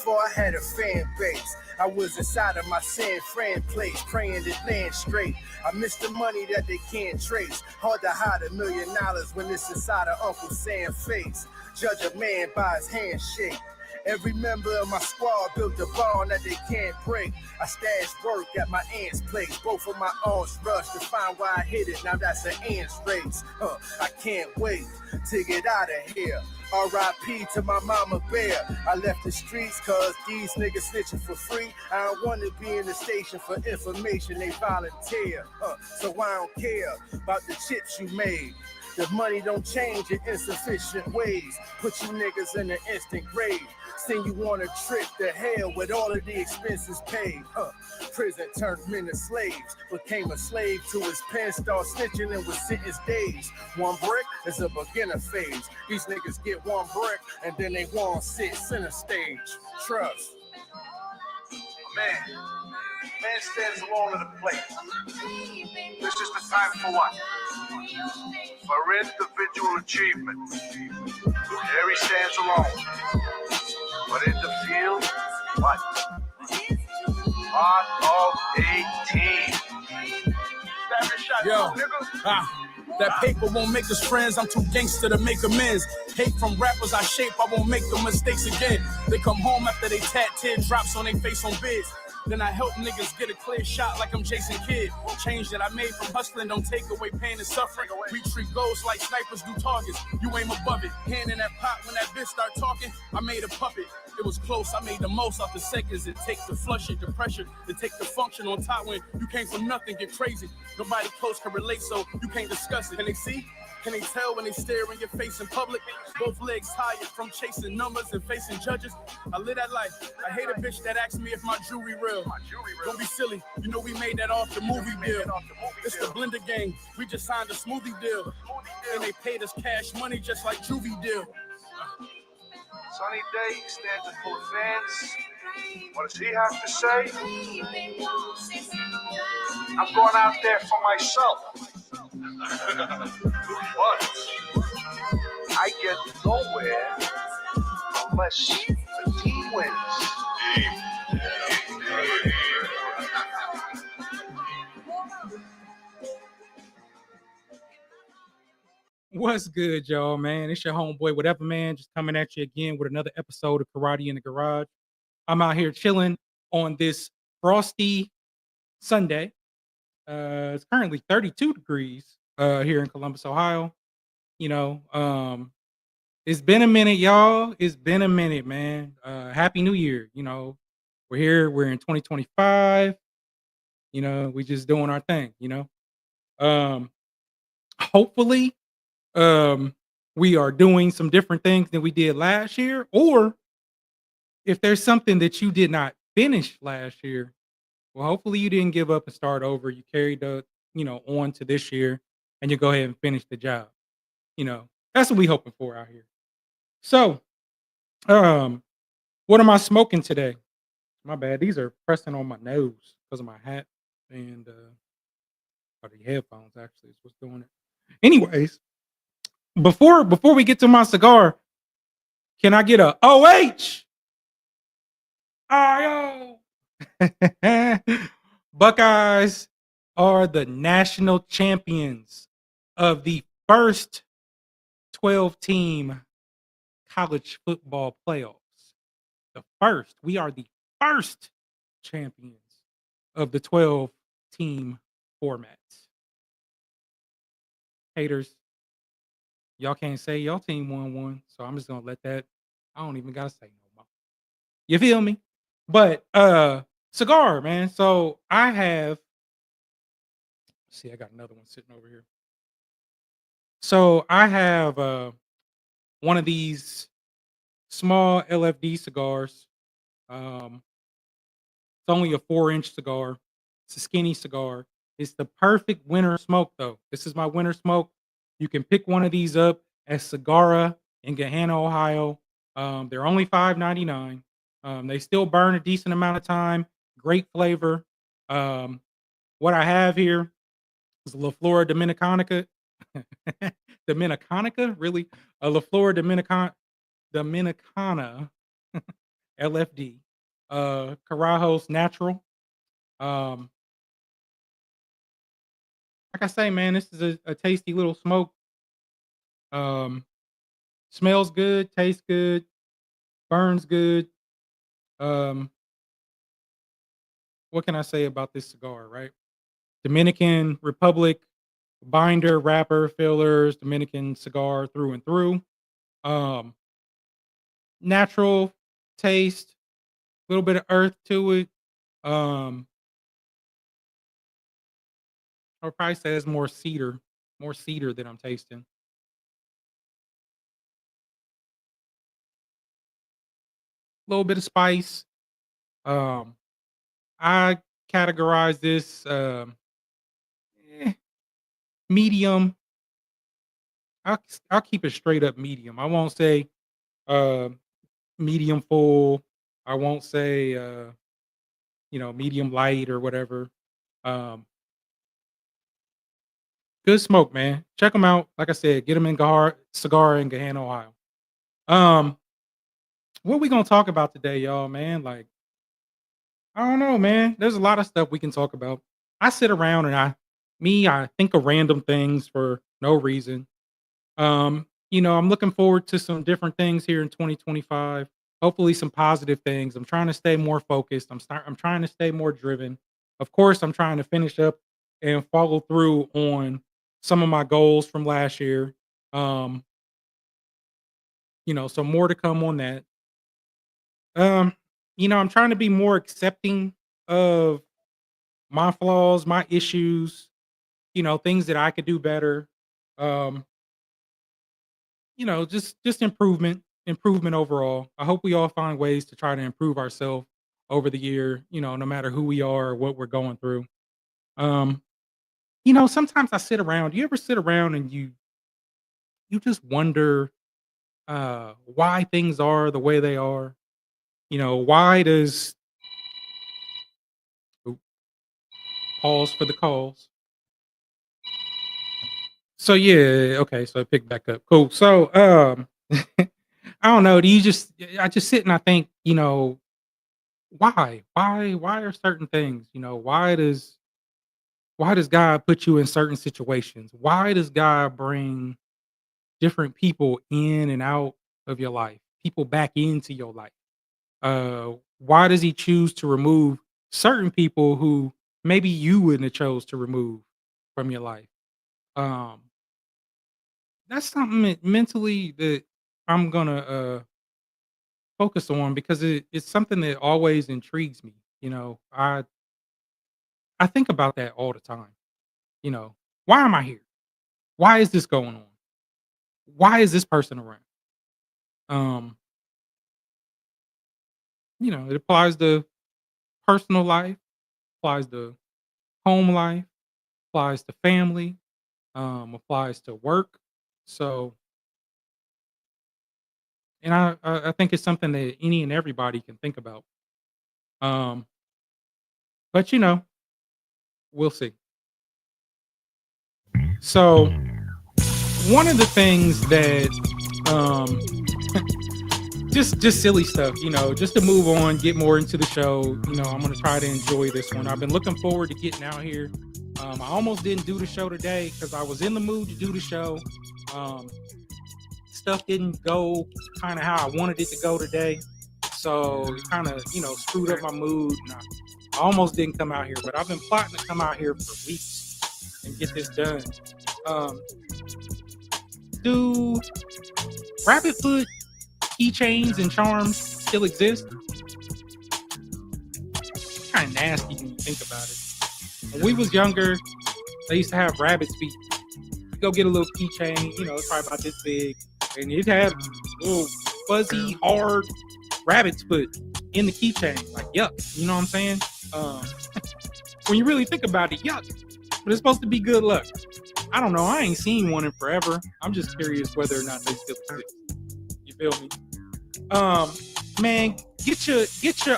before I had a fan base. I was inside of my San Fran place, praying it land straight. I miss the money that they can't trace. Hard to hide $1 million when it's inside of Uncle Sam's face. Judge a man by his handshake. Every member of my squad built a bond that they can't break. I stashed work at my aunt's place. Both of my aunts rushed to find why I hit it. Now that's an ant's race. I can't wait to get out of here. R.I.P. to my mama bear. I left the streets cause these niggas snitching for free. I don't want to be in the station for information they volunteer. So I don't care about the chips you made. The money don't change in insufficient ways. Put you niggas in an instant grave. Send you on a trip to hell with all of the expenses paid. Prison turned men to slaves. Became a slave to his pen. Start snitching and was sentenced days. One brick is a beginner phase. These niggas get one brick and then they won't sit center stage. Trust. Man stands alone in the place. This is the time for what? For individual achievement. There he stands alone. But in the field, what? Part of a team. Yo, that paper won't make us friends. I'm too gangster to make amends. Hate from rappers I shape, I won't make the mistakes again. They come home after they tat teardrops on their face on bids. Then I help niggas get a clear shot like I'm Jason Kidd. Change that I made from hustling don't take away pain and suffering. We treat goals like snipers do targets. You aim above it. Hand in that pot when that bitch start talking. I made a puppet. It was close. I made the most off the seconds it takes to flush it, the pressure to take the function on top when you came from nothing, get crazy. Nobody close can relate, so you can't discuss it. Can they see? Can they tell when they stare in your face in public? Both legs tired from chasing numbers and facing judges. I live that life. I hate a bitch that asks me if my jewelry real. Don't be silly. You know we made that off the movie deal. It's the blender game. We just signed a smoothie deal. And they paid us cash money just like Juvie deal. Sunny day, standing full of fans. What does he have to say? I'm going out there for myself. But I get nowhere unless the team wins. What's good, y'all, man? It's your homeboy, Whatever Man, just coming at you again with another episode of Karate in the Garage. I'm out here chilling on this frosty Sunday. It's currently 32 degrees here in Columbus, Ohio. You know, it's been a minute, y'all. It's been a minute, man. Happy New Year. You know, we're here. We're in 2025. You know, we just doing our thing, you know. Hopefully, we are doing some different things than we did last year, or if there's something that you did not finish last year, well, hopefully you didn't give up and start over. You carried the, you know, on to this year and you go ahead and finish the job. You know, that's what we hoping for out here. So, what am I smoking today? My bad. These are pressing on my nose because of my hat and or the headphones actually is what's doing it. Anyways, before we get to my cigar, can I get a OH? IO. Buckeyes are the national champions of the first 12-team college football playoffs. The first. We are the first champions of the 12-team format. Haters, y'all can't say y'all team won one, so I'm just gonna let that. I don't even gotta say no more. You feel me? But cigar, man. So I have. See, I got another one sitting over here. So I have one of these small LFD cigars. It's only a 4-inch cigar. It's a skinny cigar. It's the perfect winter smoke, though. This is my winter smoke. You can pick one of these up at Cigar in Gahanna, Ohio. They're only $5.99. They still burn a decent amount of time. Great flavor. What I have here is La Flor Dominicana. Dominicana? Really? A La Flor Dominicana. LFD. Corojos Natural. Um, like I say, man, this is a tasty little smoke. Um, Smells good, tastes good, burns good. Um, what can I say about this cigar, right? Dominican Republic binder, wrapper, fillers, Dominican cigar through and through. Um, Natural taste, a little bit of earth to it. Um, I would probably say it's more cedar that I'm tasting. A little bit of spice. Um, I categorize this eh, medium. I'll keep it straight up medium. I won't say uh, medium full. I won't say medium light or whatever. Um, Good smoke, man. Check them out. Like I said, get them in Cigar in Gahanna, Ohio. Um, what we gonna talk about today, y'all, man? Like, I don't know, man. There's a lot of stuff we can talk about. I sit around and I think of random things for no reason. I'm looking forward to some different things here in 2025. Hopefully some positive things. I'm trying to stay more focused. I'm trying to stay more driven. Of course, I'm trying to finish up and follow through on some of my goals from last year. Um, so more to come on that. Um, I'm trying to be more accepting of my flaws, my issues, things that I could do better. Um, just improvement overall. I hope we all find ways to try to improve ourselves over the year, no matter who we are or what we're going through. Um, sometimes I sit around. You ever sit around and you just wonder why things are the way they are? Why does oop, pause for the calls? So yeah, okay, so I picked back up. Cool. So I don't know. Do you just I just sit and I think, why? Why are certain things? Why does God put you in certain situations? Why does God bring different people in and out of your life? People back into your life? Why does he choose to remove certain people who maybe you wouldn't have chose to remove from your life? Um, that's something mentally that I'm gonna focus on because it's something that always intrigues me. I think about that all the time. You know, why am I here? Why is this going on? Why is this person around? Um, it applies to personal life, applies to home life, applies to family, applies to work. So, and I think it's something that any and everybody can think about. Um, but we'll see. So, one of the things that um just silly stuff, just to move on, get more into the show. I'm gonna try to enjoy this one. I've been looking forward to getting out here. I almost didn't do the show today because I was in the mood to do the show. Um, Stuff didn't go kind of how I wanted it to go today, so it kind of screwed up my mood. And I almost didn't come out here, but I've been plotting to come out here for weeks and get this done. Um, do rabbit foot keychains and charms still exist? Kind of nasty when you think about it. When we was younger, they used to have rabbit's feet. You go get a little keychain, it's probably about this big, and it had little fuzzy, hard rabbit's foot in the keychain. Like, yuck, you know what I'm saying? When you really think about it, yuck. But it's supposed to be good luck. I don't know. I ain't seen one in forever. I'm just curious whether or not they still exist. You feel me? Man, get your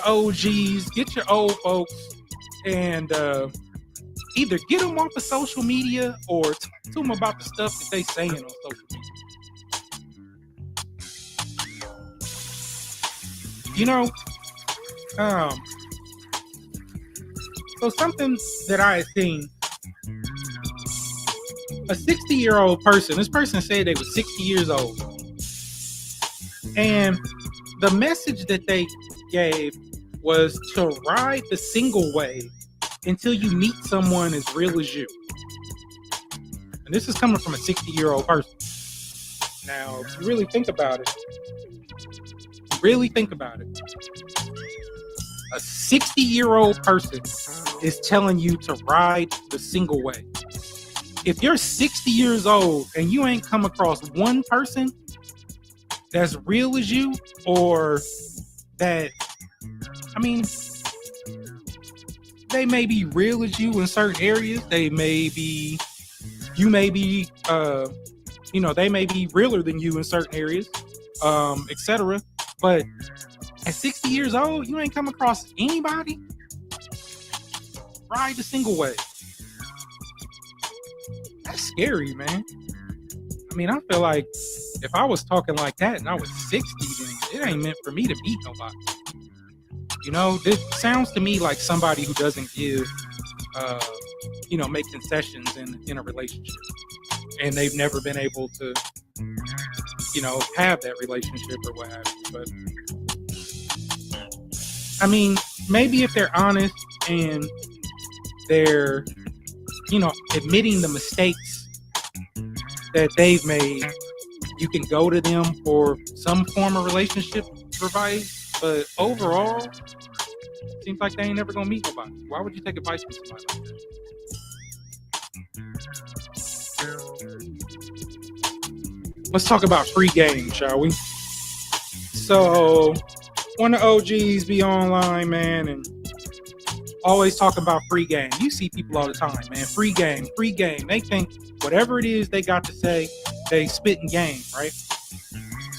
OGs, get your old folks, and either get them off of social media or talk to them about the stuff that they saying on social media. You know, so something that I had seen, a 60-year-old person, this person said they were 60 years old. And the message that they gave was to ride the single way until you meet someone as real as you. And this is coming from a 60-year-old person. Now, if you really think about it, a 60-year-old person is telling you to ride the single way. If you're 60 years old and you ain't come across one person that's real as you, or that, I mean, they may be real as you in certain areas. They may be, you may be, they may be realer than you in certain areas, etc. But at 60 years old, you ain't come across anybody. Ride the single way. That's scary, man. I mean, I feel like if I was talking like that and I was 60, then it ain't meant for me to meet nobody. You know, this sounds to me like somebody who doesn't give, make concessions in a relationship. And they've never been able to, have that relationship or what have you. But, I mean, maybe if they're honest and they're, admitting the mistakes that they've made, you can go to them for some form of relationship advice. But overall, it seems like they ain't never gonna meet nobody. Why would you take advice from somebody like that? Let's talk about free game, shall we? So, one of the OGs be online, man, and always talking about free game. You see people all the time, man. Free game, free game. They think whatever it is they got to say, they spit in game, right?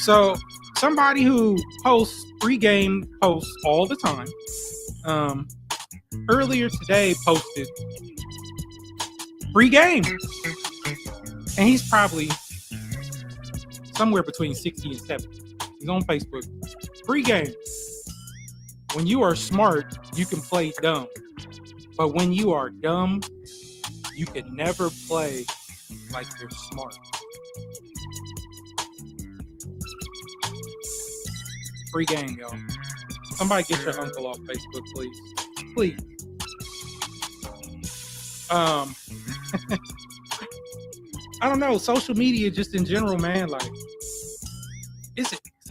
So somebody who posts free game posts all the time, earlier today posted free game. And he's probably somewhere between 60 and 70. He's on Facebook. Free game. When you are smart, you can play dumb. But when you are dumb, you can never play like you're smart. Free game, y'all. Somebody get your uncle off Facebook, please. Please. I don't know. Social media, just in general, man, like,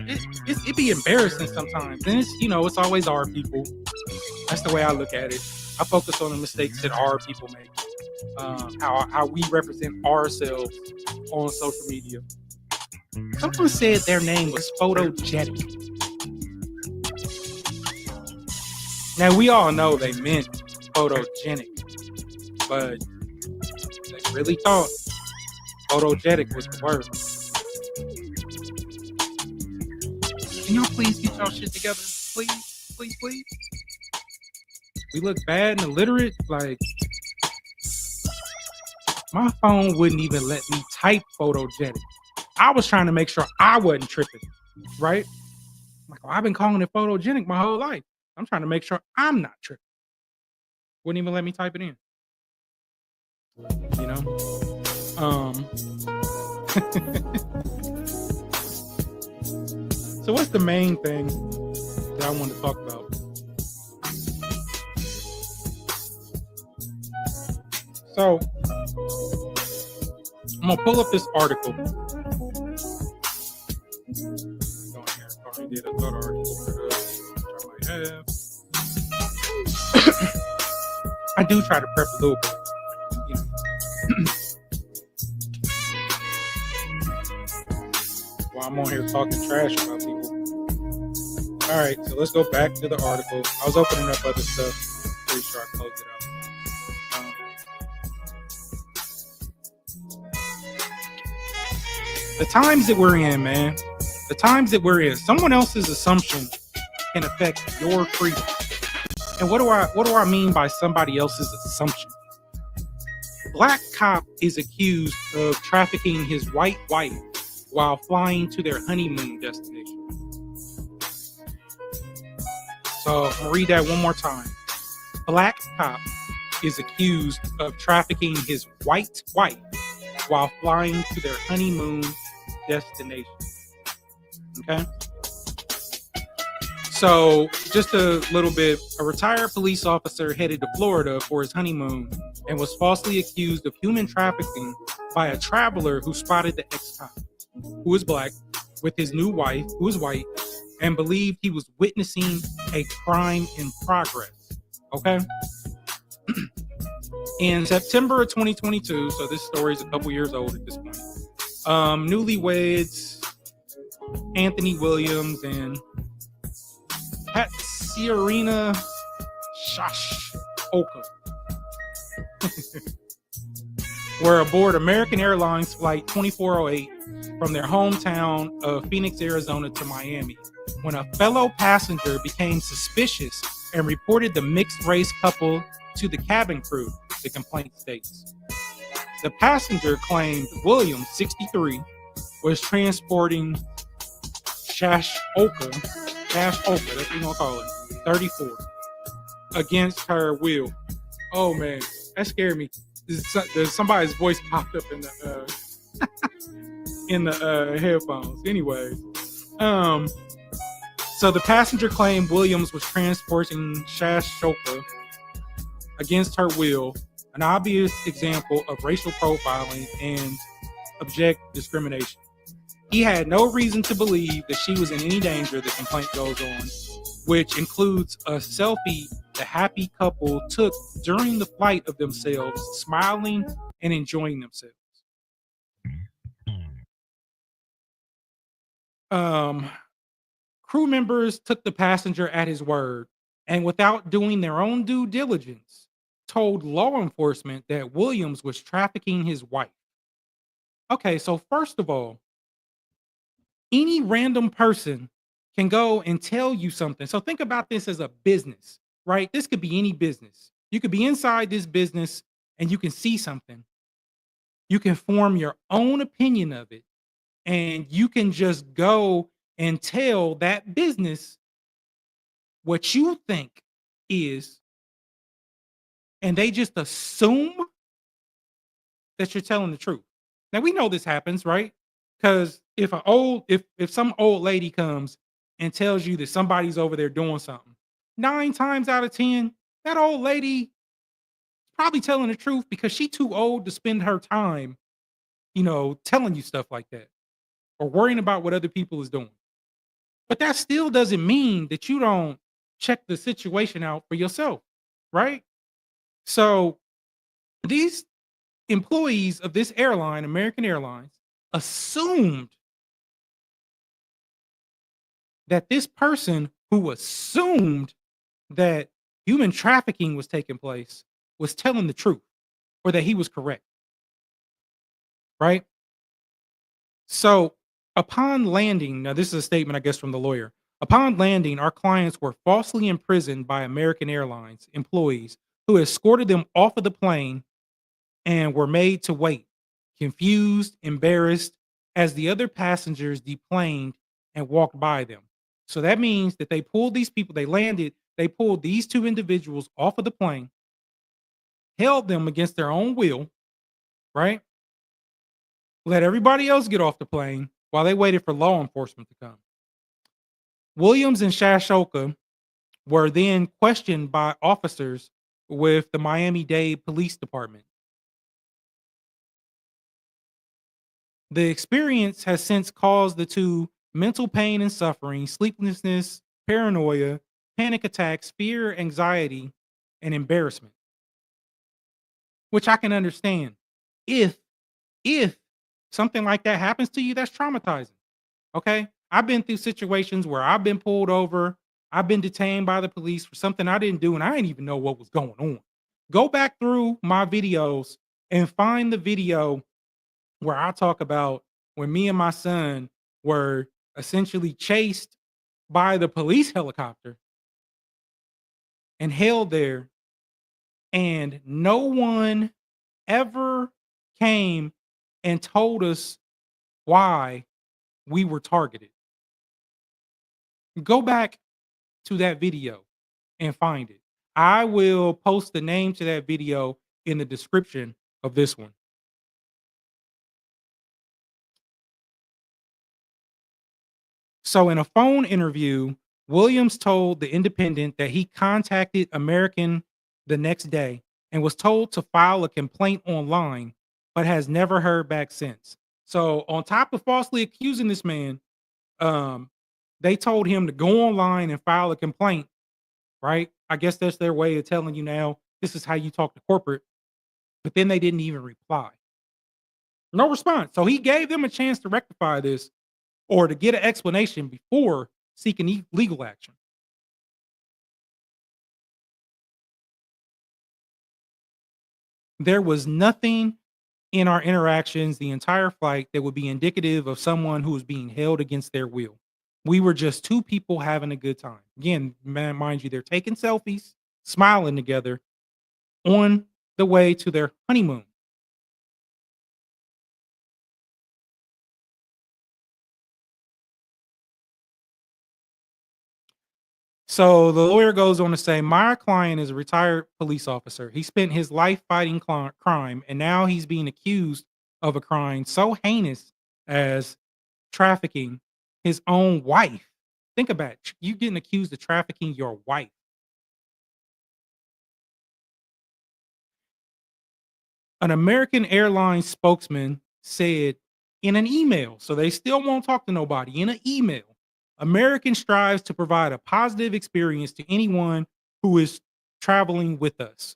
it be embarrassing sometimes. And it's always our people. That's the way I look at it. I focus on the mistakes that our people make. How we represent ourselves on social media. Someone said their name was photogenic. Now, we all know they meant photogenic, but they really thought photogenic was the word. Can y'all please get y'all shit together? Please, please, please. We look bad and illiterate. Like, my phone wouldn't even let me type photogenic. I was trying to make sure I wasn't tripping, right? Like, I've been calling it photogenic my whole life. I'm trying to make sure I'm not tripping. Wouldn't even let me type it in. So what's the main thing that I want to talk about? So I'm gonna pull up this article. Already did another article for this, which I might have. I do try to prep a little bit, while I'm on here talking trash about people. All right, so let's go back to the article. I was opening up other stuff. Pretty sure I closed it out. The times that we're in, man. The times that we're in. Someone else's assumption can affect your freedom. And what do I mean by somebody else's assumption? Black cop is accused of trafficking his white wife while flying to their honeymoon destination. So I'm gonna read that one more time. Black cop is accused of trafficking his white wife while flying to their honeymoon destination. Okay. So, just a little bit, a retired police officer headed to Florida for his honeymoon and was falsely accused of human trafficking by a traveler who spotted the ex-cop, who is black, with his new wife, who is white, and believed he was witnessing a crime in progress. Okay? In September of 2022, so this story is a couple years old at this point, newlyweds Anthony Williams and Patsirina Shashoka were aboard American Airlines Flight 2408 from their hometown of Phoenix, Arizona to Miami when a fellow passenger became suspicious and reported the mixed-race couple to the cabin crew, the complaint states. The passenger claimed Williams, 63, was transporting Shashoka, that's what you're gonna call it, 34, against her will. Oh man, that scared me. Somebody's voice popped up in the in the headphones. Anyway, so the passenger claimed Williams was transporting Shashoka against her will, an obvious example of racial profiling and abject discrimination. He had no reason to believe that she was in any danger, the complaint goes on, which includes a selfie the happy couple took during the flight of themselves, smiling and enjoying themselves. Crew members took the passenger at his word and, without doing their own due diligence, told law enforcement that Williams was trafficking his wife. Okay, so first of all, any random person can go and tell you something. So think about this as a business, right? This could be any business. You could be inside this business and you can see something. You can form your own opinion of it, and you can just go and tell that business what you think is, and they just assume that you're telling the truth. Now we know this happens, right? Because if some old lady comes and tells you that somebody's over there doing something, 9 times out of 10, that old lady is probably telling the truth because she too old to spend her time, telling you stuff like that or worrying about what other people is doing. But that still doesn't mean that you don't check the situation out for yourself, right? So these employees of this airline, American Airlines, assumed that this person who assumed that human trafficking was taking place was telling the truth, or that he was correct. Right? So upon landing, now this is a statement, I guess, from the lawyer. Upon landing, our clients were falsely imprisoned by American Airlines employees who escorted them off of the plane and were made to wait, confused, embarrassed, as the other passengers deplaned and walked by them. So that means that they pulled these people, they pulled these 2 individuals off of the plane, held them against their own will, right? Let everybody else get off the plane while they waited for law enforcement to come. Williams and Shashoka were then questioned by officers with the Miami-Dade Police Department. The experience has since caused the 2 mental pain and suffering, sleeplessness, paranoia, panic attacks, fear, anxiety, and embarrassment. Which I can understand. If something like that happens to you, that's traumatizing. Okay? I've been through situations where I've been pulled over, I've been detained by the police for something I didn't do, and I didn't even know what was going on. Go back through my videos and find the video where I talk about when me and my son were essentially chased by the police helicopter and held there, and no one ever came and told us why we were targeted. Go back to that video. and find it. I will post the name to that video in the description of this one. So, in a phone interview, Williams told The Independent that he contacted American the next day and was told to file a complaint online, but has never heard back since. So, on top of falsely accusing this man, um, they told him to go online and file a complaint, right? I guess that's their way of telling you now this is how you talk to corporate, but then they didn't even reply. No response. So he gave them a chance to rectify this or to get an explanation before seeking legal action. There was nothing in our interactions the entire flight that would be indicative of someone who was being held against their will. We were just two people having a good time. Again, mind you, they're taking selfies, smiling together on the way to their honeymoon. So the lawyer goes on to say, my client is a retired police officer. He spent his life fighting crime, and now he's being accused of a crime so heinous as trafficking his own wife. Think about it. You getting accused of trafficking your wife. An American Airlines spokesman said in an email, so they still won't talk to nobody, in an email, American strives to provide a positive experience to anyone who is traveling with us.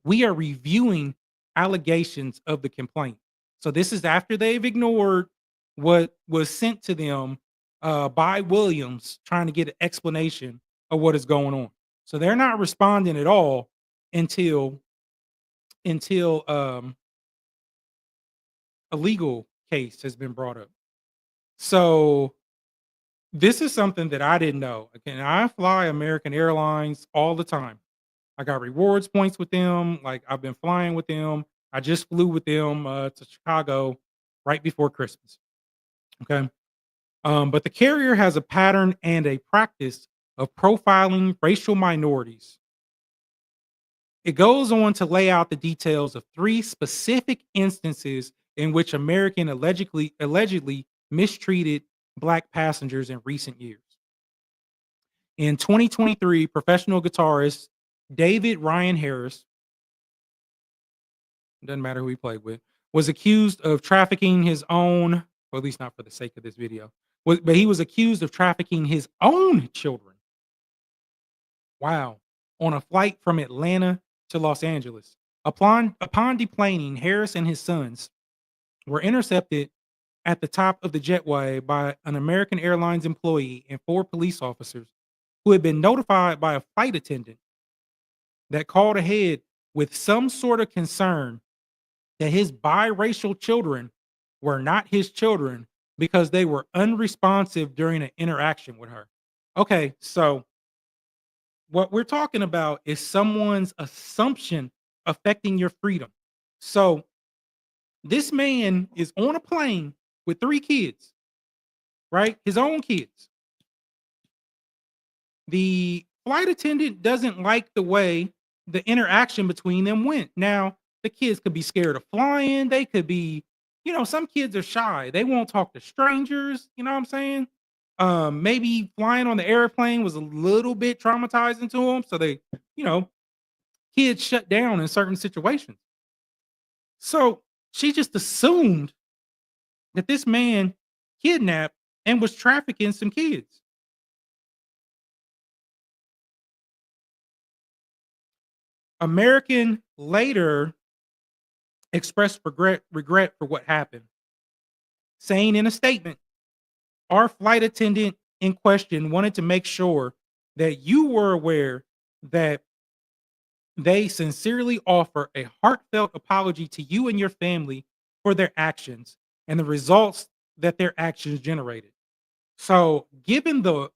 We are reviewing allegations of the complaint. So this is after they've ignored what was sent to them by Williams, trying to get an explanation of what is going on. So they're not responding at all until a legal case has been brought up. So this is something that I didn't know. Again, I fly American Airlines all the time. I got rewards points with them. Like I've been flying with them. I just flew with them to Chicago right before Christmas. Okay. But the carrier has a pattern and a practice of profiling racial minorities. It goes on to lay out the details of 3 specific instances in which American allegedly mistreated black passengers in recent years. In 2023, professional guitarist David Ryan Harris, doesn't matter who he played with, was accused of trafficking his own, or at least not for the sake of this video, but he was accused of trafficking his own children. Wow. On a flight from Atlanta to Los Angeles. Upon deplaning, Harris and his sons were intercepted at the top of the jetway by an American Airlines employee and 4 police officers who had been notified by a flight attendant that called ahead with some sort of concern that his biracial children were not his children because they were unresponsive during an interaction with her. Okay, so what we're talking about is someone's assumption affecting your freedom. So this man is on a plane with 3 kids, right? His own kids. The flight attendant doesn't like the way the interaction between them went. Now, the kids could be scared of flying. They could be, some kids are shy. They won't talk to strangers. You know what I'm saying? Maybe flying on the airplane was a little bit traumatizing to them. So they, you know, kids shut down in certain situations. So she just assumed that this man kidnapped and was trafficking some kids. American later expressed regret for what happened, saying in a statement, our flight attendant in question wanted to make sure that you were aware that they sincerely offer a heartfelt apology to you and your family for their actions and the results that their actions generated. So, given the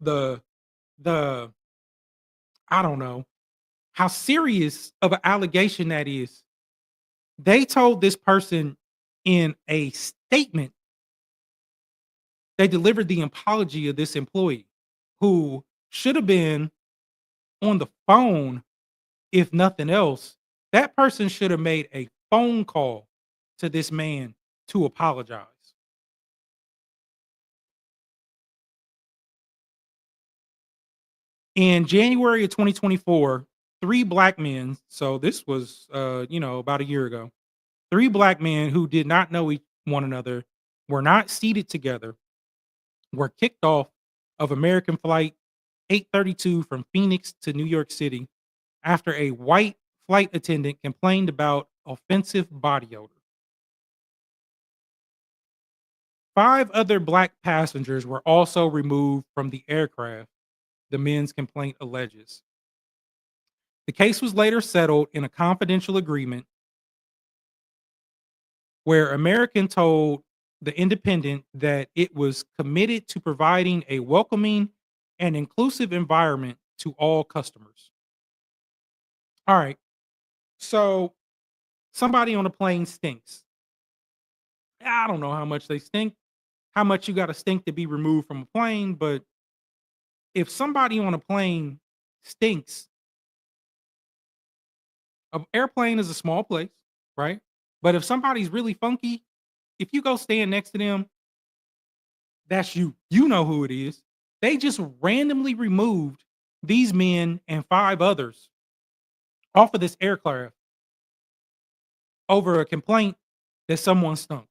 I don't know how serious of an allegation that is, they told this person in a statement, they delivered the apology of this employee who should have been on the phone, if nothing else, that person should have made a phone call to this man to apologize. In January of 2024, 3 black men, so this was, about a year ago, 3 black men who did not know one another, were not seated together, were kicked off of American Flight 832 from Phoenix to New York City after a white flight attendant complained about offensive body odor. 5 other black passengers were also removed from the aircraft, the men's complaint alleges. The case was later settled in a confidential agreement where American told the Independent that it was committed to providing a welcoming and inclusive environment to all customers. All right. So somebody on a plane stinks. I don't know how much they stink, how much you got to stink to be removed from a plane, but if somebody on a plane stinks, an airplane is a small place, right? But if somebody's really funky, if you go stand next to them, that's you. You know who it is. They just randomly removed these men and 5 others off of this aircraft over a complaint that someone stunk.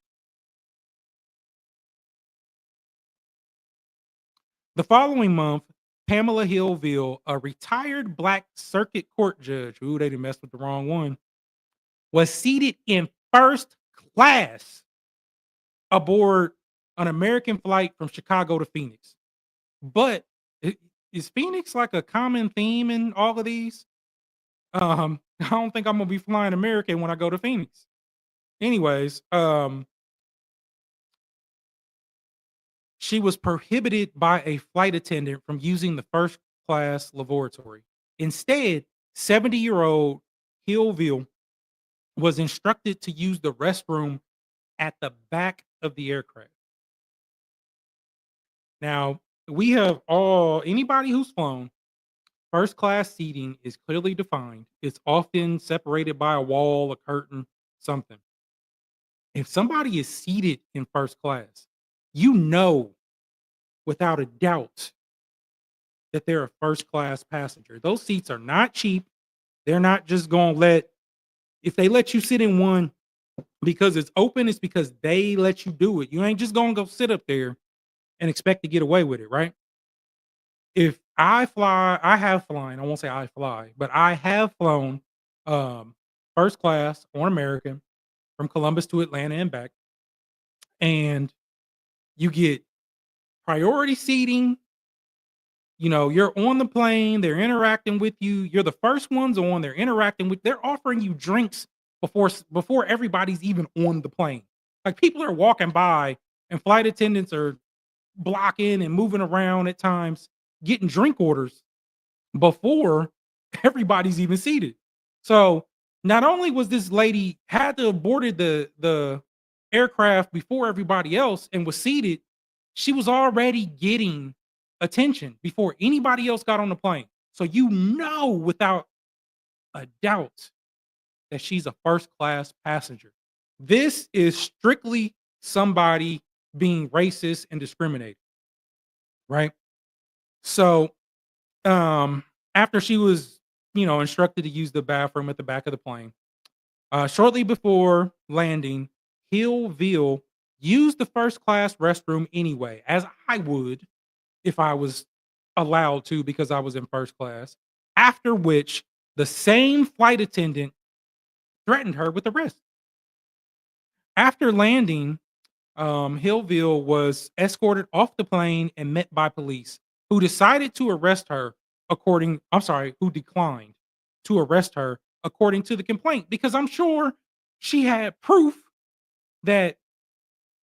The following month, Pamela Hillville, a retired black circuit court judge, ooh, they didn't mess with the wrong one, was seated in first class aboard an American flight from Chicago to Phoenix. But is Phoenix like a common theme in all of these? I don't think I'm gonna be flying American when I go to Phoenix. Anyways, she was prohibited by a flight attendant from using the first class lavatory. Instead, 70-year-old Hillville was instructed to use the restroom at the back of the aircraft. Now, we have anybody who's flown, first class seating is clearly defined. It's often separated by a wall, a curtain, something. If somebody is seated in first class, you know without a doubt that they're a first class passenger. Those seats are not cheap. They're not just going to if they let you sit in one because it's open, it's because they let you do it. You ain't just going to go sit up there and expect to get away with it, right? If I have flown, I won't say I fly, but I have flown first class on American from Columbus to Atlanta and back. And you get priority seating. You know, you're on the plane, they're interacting with you. You're the first ones on, they're offering you drinks before everybody's even on the plane. Like people are walking by and flight attendants are blocking and moving around at times, getting drink orders before everybody's even seated. So not only was this lady had to have boarded the aircraft before everybody else and was seated, she was already getting attention before anybody else got on the plane. So you know without a doubt that she's a first class passenger. This is strictly somebody being racist and discriminating, right? So after she was, instructed to use the bathroom at the back of the plane, shortly before landing, Hillville used the first class restroom anyway, as I would if I was allowed to because I was in first class. After which, the same flight attendant threatened her with arrest. After landing, Hillville was escorted off the plane and met by police, who decided to arrest her who declined to arrest her according to the complaint, because I'm sure she had proof that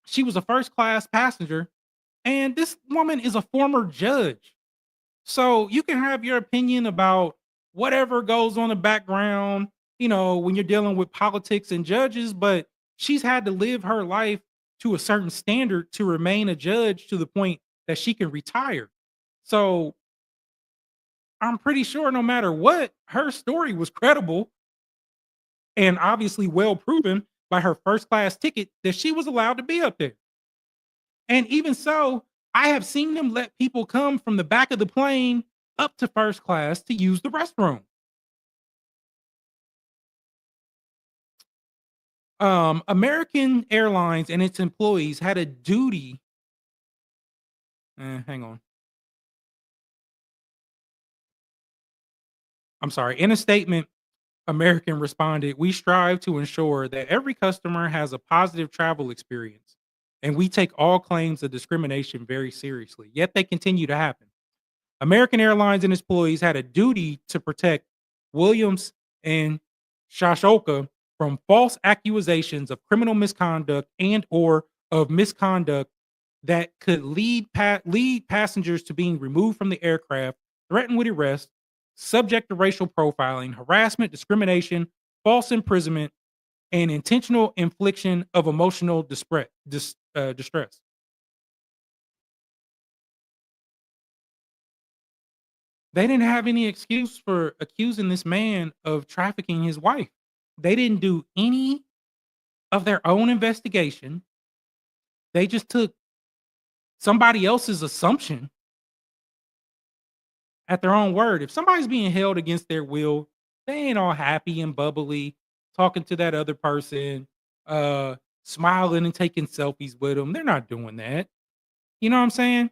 she was a first class passenger, and this woman is a former judge. So you can have your opinion about whatever goes on in the background, when you're dealing with politics and judges, but she's had to live her life to a certain standard to remain a judge to the point that she can retire. So I'm pretty sure no matter what, her story was credible and obviously well proven by her first class ticket that she was allowed to be up there. And even so, I have seen them let people come from the back of the plane up to first class to use the restroom. American Airlines and its employees had a duty. Hang on. I'm sorry. In a statement, American responded, "We strive to ensure that every customer has a positive travel experience, and we take all claims of discrimination very seriously." Yet they continue to happen. American Airlines and its employees had a duty to protect Williams and Shashoka from false accusations of criminal misconduct and or of misconduct that could lead passengers to being removed from the aircraft, threatened with arrest, subject to racial profiling, harassment, discrimination, false imprisonment, and intentional infliction of emotional distress. They didn't have any excuse for accusing this man of trafficking his wife. They didn't do any of their own investigation. They just took somebody else's assumption at their own word. If somebody's being held against their will, they ain't all happy and bubbly, talking to that other person, smiling and taking selfies with them. They're not doing that. You know what I'm saying?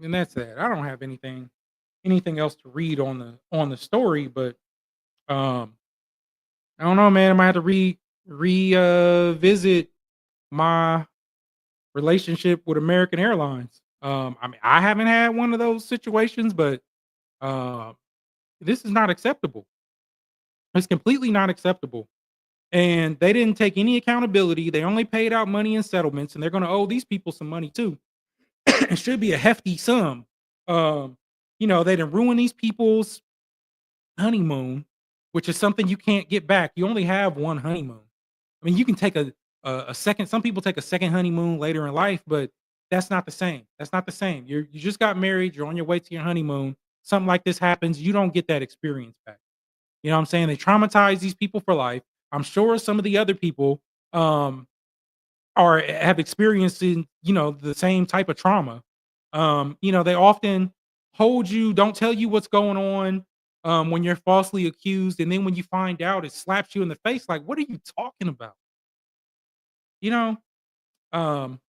And that's that. I don't have anything else to read on the story, but um I don't know, man. I might have to revisit my relationship with American Airlines. I mean, I haven't had one of those situations, but uh, this is not acceptable. It's completely not acceptable. And they didn't take any accountability. They only paid out money in settlements, and they're going to owe these people some money too. It should be a hefty sum. Um, they didn't ruin these people's honeymoon, which is something you can't get back. You only have one honeymoon. I mean, you can take a second. Some people take a second honeymoon later in life, but that's not the same. That's not the same. You just got married. You're on your way to your honeymoon. Something like this happens. You don't get that experience back. You know what I'm saying? They traumatize these people for life. I'm sure some of the other people um, are have experienced the same type of trauma. They often hold you, don't tell you what's going on when you're falsely accused, and then when you find out, it slaps you in the face. Like, what are you talking about? You know, um,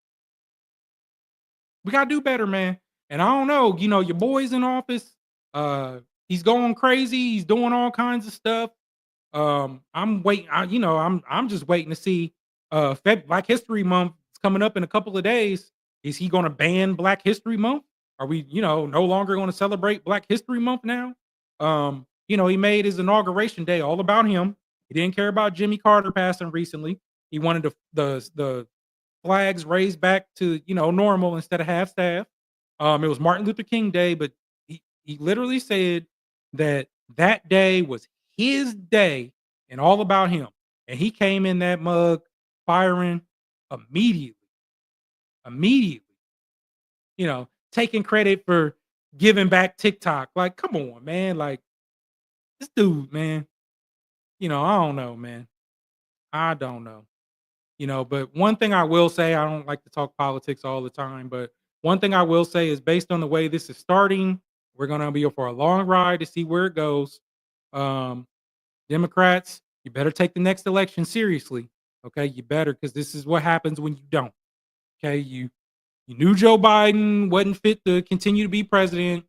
we gotta do better, man. And I don't know, your boy's in office. Uh, he's going crazy. He's doing all kinds of stuff. I'm waiting. I'm just waiting to see. Black History Month is coming up in a couple of days. Is he going to ban Black History Month? Are we, no longer going to celebrate Black History Month now? He made his inauguration day all about him. He didn't care about Jimmy Carter passing recently. He wanted the flags raised back to normal instead of half staff. It was Martin Luther King Day, but he literally said that day was his day and all about him. And he came in that mug firing immediately. Immediately. Taking credit for giving back TikTok. Like, come on, man. Like, this dude, man. I don't know, man. I don't know. But one thing I will say, I don't like to talk politics all the time, but one thing I will say is based on the way this is starting, we're going to be for a long ride to see where it goes. Democrats, you better take the next election seriously. Okay, you better, because this is what happens when you don't. Okay, you knew Joe Biden wasn't fit to continue to be president.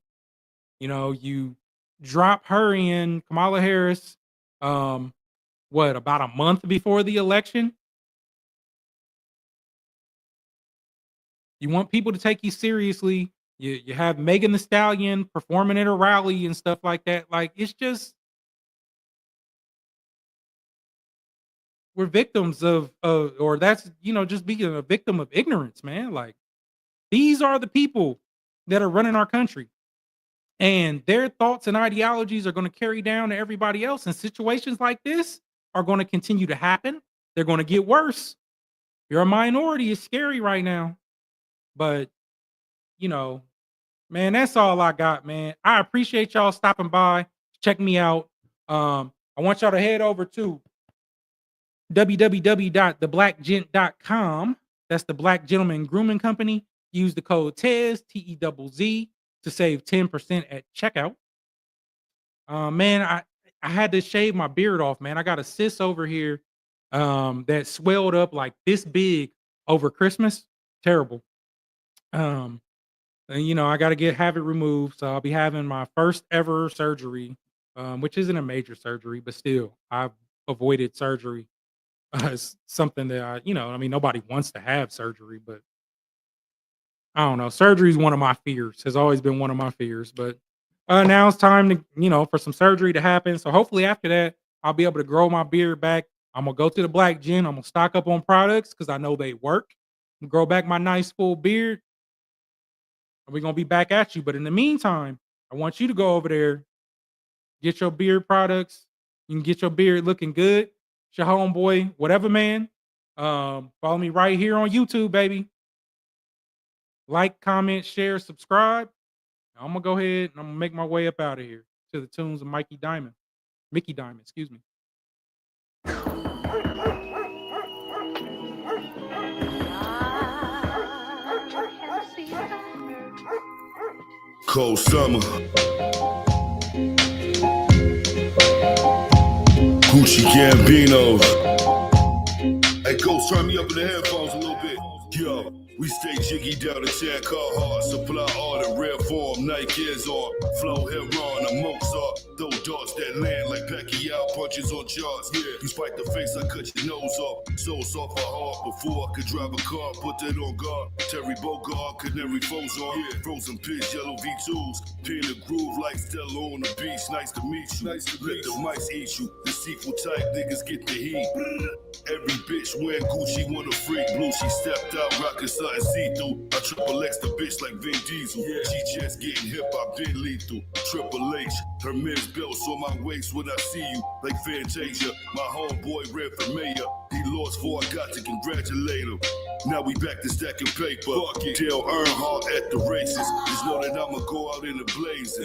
You drop her in Kamala Harris. About a month before the election? You want people to take you seriously. You have Megan Thee Stallion performing at a rally and stuff like that. Like, it's just we're victims or that's just being a victim of ignorance, man. Like, these are the people that are running our country, and their thoughts and ideologies are going to carry down to everybody else. And situations like this are going to continue to happen. They're going to get worse. You're a minority. It's scary right now. But you know, man, that's all I got, man. I appreciate y'all stopping by. Check me out. I want y'all to head over to www.theblackgent.com. That's the Black Gentleman Grooming Company. Use the code TEZ, TEZZ, to save 10% at checkout. Man, I had to shave my beard off, man. I got a cyst over here that swelled up like this big over Christmas. Terrible. And I got to have it removed. So I'll be having my first ever surgery, which isn't a major surgery, but still, I've avoided surgery. It's something that nobody wants to have surgery, but I don't know. Surgery is one of my fears. Has always been one of my fears, but now it's time to for some surgery to happen. So hopefully after that, I'll be able to grow my beard back. I'm gonna go to the Black Gym. I'm gonna stock up on products because I know they work. Grow back my nice full beard. And we're gonna be back at you. But in the meantime, I want you to go over there, get your beard products. You can get your beard looking good. It's your homeboy, whatever man. Follow me right here on YouTube, baby. Like, comment, share, subscribe. I'm gonna go ahead and I'm gonna make my way up out of here to the tunes of Mickey Diamond, excuse me. Cold summer. Gucci Gambinos. Hey, Ghost, turn me up in the headphones a little bit. Yo, we stay jiggy down the chair, car hard. Supply all the rare form, Nike is on. Flow Heron, a Mozart. Throw darts that land like Pacquiao punches on charts. Yeah, you spike the face, I cut your nose off. So soft for hard. Before I could drive a car, put that on guard. Terry Bogard, Canary foes on. Yeah, frozen pitch, yellow V2s. Pin the groove like Stella on the beach. Nice to meet you. Let the mice eat you. Deceitful type niggas get the heat. Every bitch wearing Gucci want a freak. Blue, she stepped out, rockin' something see-through. I triple X the bitch like Vin Diesel. Yeah. She just getting hip-hop, been lethal. Triple H, her men's belts on my waist when I see you. Like Fantasia, my homeboy ran for mayor. He lost before I got to congratulate him. Now we back to stacking paper. Dale Earnhardt at the races. Just know that I'ma go out in the blaze.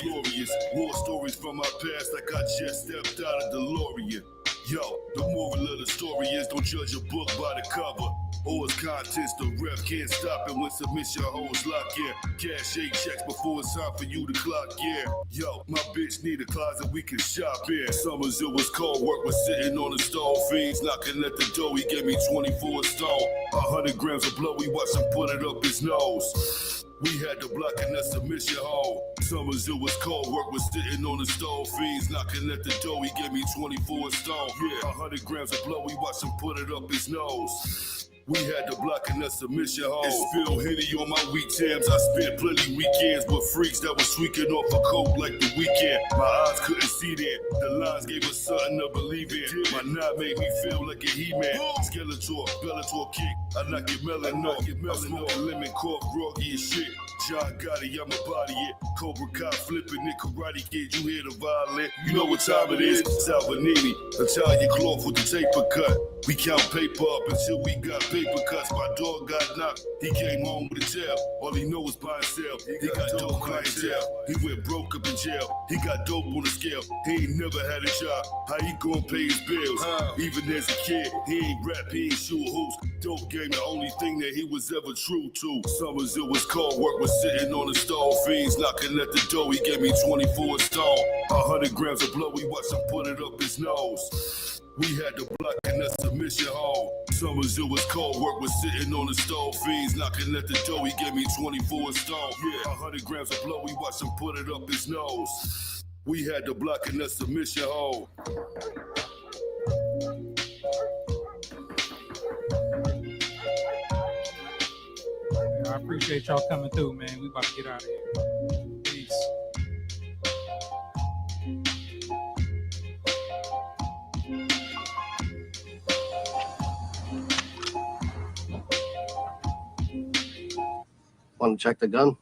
Glorious. War stories from my past like I just stepped out of DeLorean. Yo, the moral of the story is don't judge a book by the cover. Or its contents, the rep can't stop it when submission hoes lock in. Cash 8 checks before it's time for you to clock in. Yo, my bitch need a closet we can shop in. Summers it was cold, work was sitting on the stove. Fiends knocking at the door, he gave me 24 stone. 100 grams of blood, we watched him put it up his nose. We had to block in that submission hole. Summers it was cold, work was sitting on the stove. Fiends knocking at the door, he gave me 24 stone. Yeah, 100 grams of blood, we watched him put it up his nose. We had to block in that submission hole. It's still Henny on my weak times. I spent plenty weekends with freaks that was tweaking off a coke like the weekend. My eyes couldn't see that. The lines gave us something to believe in. My knot made me feel like a He-Man. Skeletor, Bellator kick. I knock your melon off. I smoke a lemon cork, groggy as shit. John Gotti, I'm a body it. Cobra Kai flipping it, karate kid, you hear the violin. You know what time it is, Salvanini. Italian cloth with the taper cut. We count paper up until we got paper cuts. My dog got knocked, he came home with a tail. All he know is buy and sell. He got dope clientele. He went broke up in jail. He got dope on the scale. He ain't never had a job. How he gonna pay his bills? Even as a kid, he ain't rap, he ain't shoot hoops. Dope game, the only thing that he was ever true to. Summers it was cold, work was sitting on the stove. Fiends knocking at the door, he gave me 24 stone. 100 grams of blood, we watched him put it up his nose. We had to block in that submission hole. Summers it was cold, work was sitting on the stove. Fiends knocking at the door, he gave me 24 stone. Yeah, 100 grams of blood, we watched him put it up his nose. We had to block in that submission hole. I appreciate y'all coming through, man. We about to get out of here. Peace. Want to check the gun?